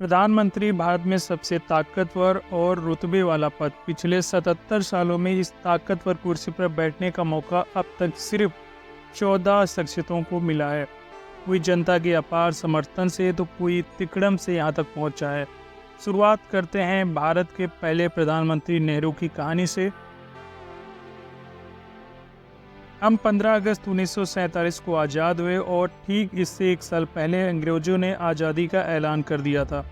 प्रधानमंत्री भारत में सबसे ताकतवर और रुतबे वाला पद। पिछले 77 सालों में इस ताकतवर कुर्सी पर बैठने का मौका अब तक सिर्फ 14 शख्सियतों को मिला है। कोई जनता के अपार समर्थन से तो कोई तिकड़म से यहाँ तक पहुँचा है। शुरुआत करते हैं भारत के पहले प्रधानमंत्री नेहरू की कहानी से। हम 15 अगस्त 1947 को आज़ाद हुए और ठीक इससे एक साल पहले अंग्रेजों ने आज़ादी का ऐलान कर दिया था।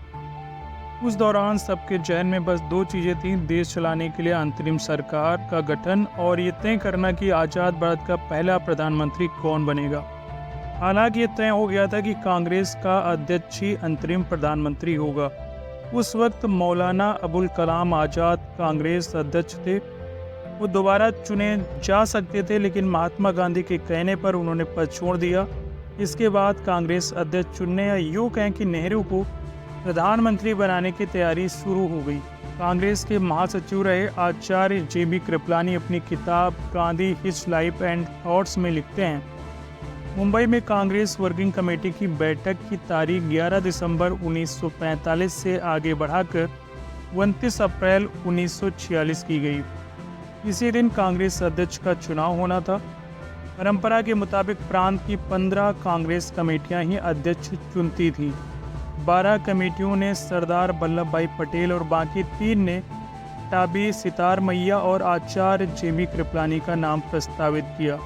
उस दौरान सबके जहन में बस दो चीज़ें थीं, देश चलाने के लिए अंतरिम सरकार का गठन और ये तय करना कि आज़ाद भारत का पहला प्रधानमंत्री कौन बनेगा। हालांकि ये तय हो गया था कि कांग्रेस का अध्यक्ष ही अंतरिम प्रधानमंत्री होगा। उस वक्त मौलाना अबुल कलाम आज़ाद कांग्रेस अध्यक्ष थे। वो दोबारा चुने जा सकते थे, लेकिन महात्मा गांधी के कहने पर उन्होंने पद छोड़ दिया। इसके बाद कांग्रेस अध्यक्ष चुनने या यूँ कहें कि नेहरू को प्रधानमंत्री बनाने की तैयारी शुरू हो गई। कांग्रेस के महासचिव रहे आचार्य JB कृपलानी अपनी किताब Gandhi his life and thoughts में लिखते हैं, मुंबई में कांग्रेस वर्किंग कमेटी की बैठक की तारीख 11 दिसंबर 1945 से आगे बढ़ाकर 29 अप्रैल 1946 की गई। इसी दिन कांग्रेस अध्यक्ष का चुनाव होना था। परंपरा के मुताबिक प्रांत की 15 कांग्रेस कमेटियां ही अध्यक्ष चुनती थीं। 12 कमेटियों ने सरदार वल्लभ भाई पटेल और बाकी 3 ने टाबी सितार मैया और आचार्य JB कृपलानी का नाम प्रस्तावित किया।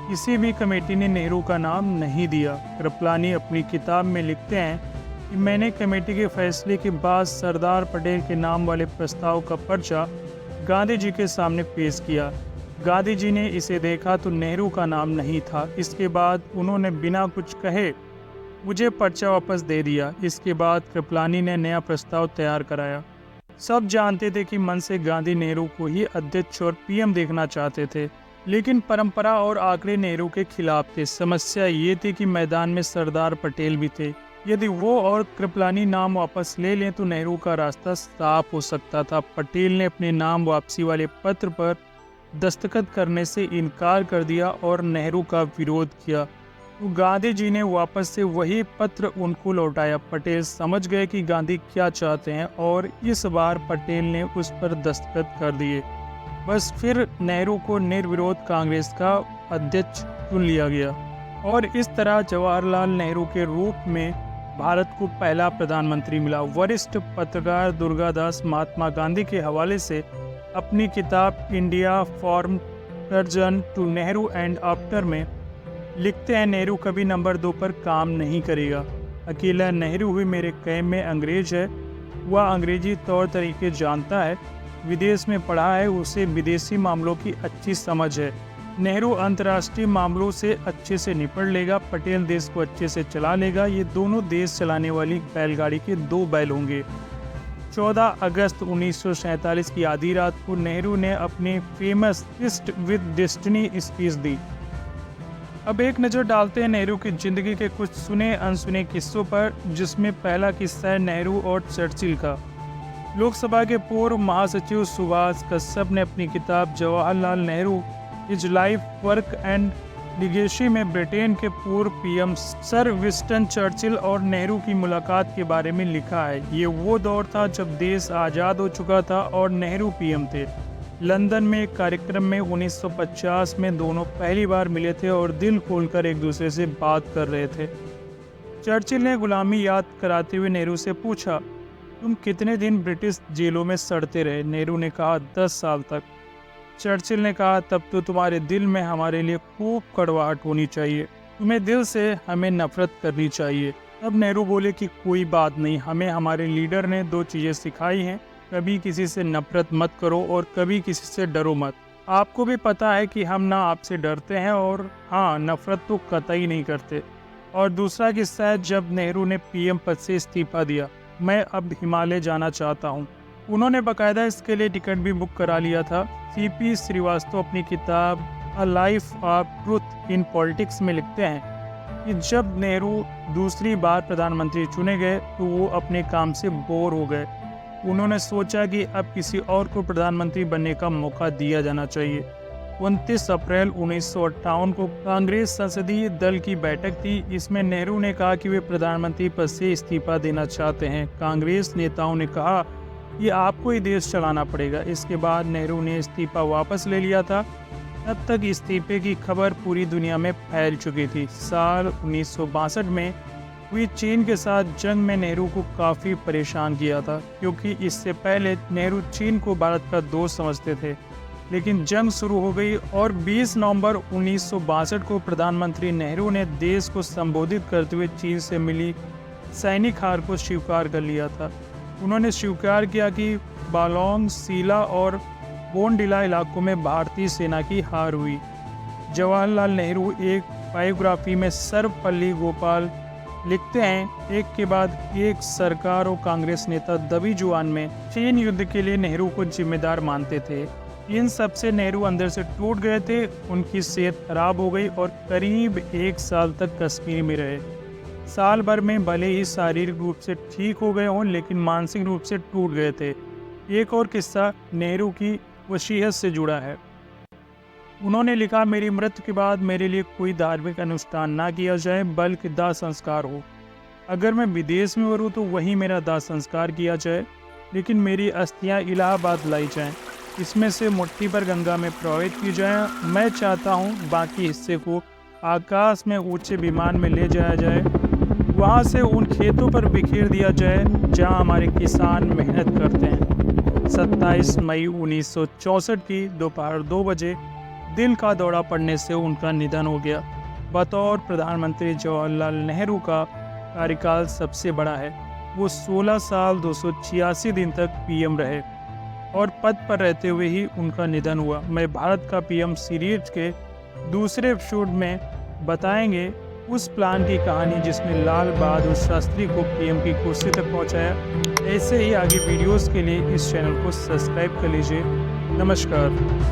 किसी भी कमेटी ने नेहरू का नाम नहीं दिया। कृपलानी अपनी किताब में लिखते हैं कि मैंने कमेटी के फैसले के बाद सरदार पटेल के नाम वाले प्रस्ताव का पर्चा गांधी जी के सामने पेश किया। गांधी जी ने इसे देखा तो नेहरू का नाम नहीं था। इसके बाद उन्होंने बिना कुछ कहे मुझे पर्चा वापस दे दिया। इसके बाद कृपलानी ने नया प्रस्ताव तैयार कराया। सब जानते थे कि मन से गांधी नेहरू को ही अध्यक्ष और PM देखना चाहते थे, लेकिन परंपरा और आंकड़े नेहरू के खिलाफ थे। समस्या ये थी कि मैदान में सरदार पटेल भी थे। यदि वो और कृपलानी नाम वापस ले लें तो नेहरू का रास्ता साफ हो सकता था। पटेल ने अपने नाम वापसी वाले पत्र पर दस्तखत करने से इनकार कर दिया और नेहरू का विरोध किया, तो गांधी जी ने वापस से वही पत्र उनको लौटाया। पटेल समझ गए कि गांधी क्या चाहते हैं और इस बार पटेल ने उस पर दस्तखत कर दिए। बस फिर नेहरू को निर्विरोध कांग्रेस का अध्यक्ष चुन लिया गया और इस तरह जवाहरलाल नेहरू के रूप में भारत को पहला प्रधानमंत्री मिला। वरिष्ठ पत्रकार दुर्गादास महात्मा गांधी के हवाले से अपनी किताब India from Curzon to Nehru and after में लिखते हैं, नेहरू कभी नंबर 2 पर काम नहीं करेगा। अकेला नेहरू ही मेरे कैम में अंग्रेज है। वह अंग्रेजी तौर तरीके जानता है, विदेश में पढ़ा है, उसे विदेशी मामलों की अच्छी समझ है। नेहरू अंतर्राष्ट्रीय मामलों से अच्छे से निपट लेगा। पटेल देश को अच्छे से चला लेगा। ये दोनों देश चलाने वाली बैलगाड़ी के 2 बैल होंगे। 14 अगस्त 1947 की आधी रात को नेहरू ने अपनी famous tryst with destiny speech दी। अब एक नज़र डालते हैं नेहरू की जिंदगी के कुछ सुने अनसुने किस्सों पर, जिसमें पहला किस्सा है नेहरू और चर्चिल का। लोकसभा के पूर्व महासचिव सुभाष कश्यप ने अपनी किताब Jawaharlal Nehru his life work and legacy में ब्रिटेन के पूर्व PM सर विंस्टन चर्चिल और नेहरू की मुलाकात के बारे में लिखा है। ये वो दौर था जब देश आज़ाद हो चुका था और नेहरू PM थे। लंदन में एक कार्यक्रम में 1950 में दोनों पहली बार मिले थे और दिल खोलकर एक दूसरे से बात कर रहे थे। चर्चिल ने गुलामी याद कराते हुए नेहरू से पूछा, तुम कितने दिन ब्रिटिश जेलों में सड़ते रहे? नेहरू ने कहा, 10 साल तक। चर्चिल ने कहा, तब तो तुम्हारे दिल में हमारे लिए खूब कड़वाहट होनी चाहिए। तुम्हें दिल से हमें नफरत करनी चाहिए। तब नेहरू बोले कि कोई बात नहीं, हमें हमारे लीडर ने 2 चीज़ें सिखाई हैं, कभी किसी से नफरत मत करो और कभी किसी से डरो मत। आपको भी पता है कि हम ना आपसे डरते हैं और हाँ, नफरत तो कतई नहीं करते। और दूसरा किस्सा है जब नेहरू ने PM पद से इस्तीफा दिया। मैं अब हिमालय जाना चाहता हूँ। उन्होंने बाकायदा इसके लिए टिकट भी बुक करा लिया था। CP श्रीवास्तव अपनी किताब a life of truth in politics में लिखते हैं कि जब नेहरू दूसरी बार प्रधानमंत्री चुने गए तो वो अपने काम से बोर हो गए। उन्होंने सोचा कि अब किसी और को प्रधानमंत्री बनने का मौका दिया जाना चाहिए। 29 अप्रैल 1958 को कांग्रेस संसदीय दल की बैठक थी। इसमें नेहरू ने कहा कि वे प्रधानमंत्री पद से इस्तीफा देना चाहते हैं। कांग्रेस नेताओं ने कहा कि आपको ही देश चलाना पड़ेगा। इसके बाद नेहरू ने इस्तीफा वापस ले लिया था। तब तक इस्तीफे की खबर पूरी दुनिया में फैल चुकी थी। साल 1962 में हुई चीन के साथ जंग में नेहरू को काफ़ी परेशान किया था, क्योंकि इससे पहले नेहरू चीन को भारत का दोस्त समझते थे। लेकिन जंग शुरू हो गई और 20 नवंबर 1962 को प्रधानमंत्री नेहरू ने देश को संबोधित करते हुए चीन से मिली सैनिक हार को स्वीकार कर लिया था। उन्होंने स्वीकार किया कि बालोंग, सीला और बोनडिला इलाकों में भारतीय सेना की हार हुई। जवाहरलाल नेहरू एक बायोग्राफी में सर्वपल्ली गोपाल लिखते हैं, एक के बाद एक सरकार और कांग्रेस नेता दबी जुबान में चीन युद्ध के लिए नेहरू को जिम्मेदार मानते थे। इन सब से नेहरू अंदर से टूट गए थे। उनकी सेहत खराब हो गई और करीब 1 साल तक कश्मीर में रहे। साल भर में भले ही शारीरिक रूप से ठीक हो गए हों, लेकिन मानसिक रूप से टूट गए थे। एक और किस्सा नेहरू की वसीयत से जुड़ा है। उन्होंने लिखा, मेरी मृत्यु के बाद मेरे लिए कोई धार्मिक अनुष्ठान ना किया जाए, बल्कि दाह संस्कार हो। अगर मैं विदेश में मरूँ तो वहीं मेरा दाह संस्कार किया जाए, लेकिन मेरी अस्थियां इलाहाबाद लाई जाएं। इसमें से मुट्ठी पर गंगा में प्रवाहित की जाए। मैं चाहता हूँ बाकी हिस्से को आकाश में ऊंचे विमान में ले जाया जाए, वहाँ से उन खेतों पर बिखेर दिया जाए जहाँ हमारे किसान मेहनत करते हैं। 27 मई 1964 की दोपहर 2 बजे दिल का दौरा पड़ने से उनका निधन हो गया। बतौर प्रधानमंत्री जवाहरलाल नेहरू का कार्यकाल सबसे बड़ा है। वो 16 साल 286 दिन तक पीएम रहे और पद पर रहते हुए ही उनका निधन हुआ। मैं भारत का पीएम सीरीज के दूसरे एपिसोड में बताएंगे उस प्लान की कहानी जिसमें लाल बहादुर शास्त्री को पीएम की कुर्सी तक पहुंचाया। ऐसे ही आगे वीडियोस के लिए इस चैनल को सब्सक्राइब कर लीजिए। नमस्कार।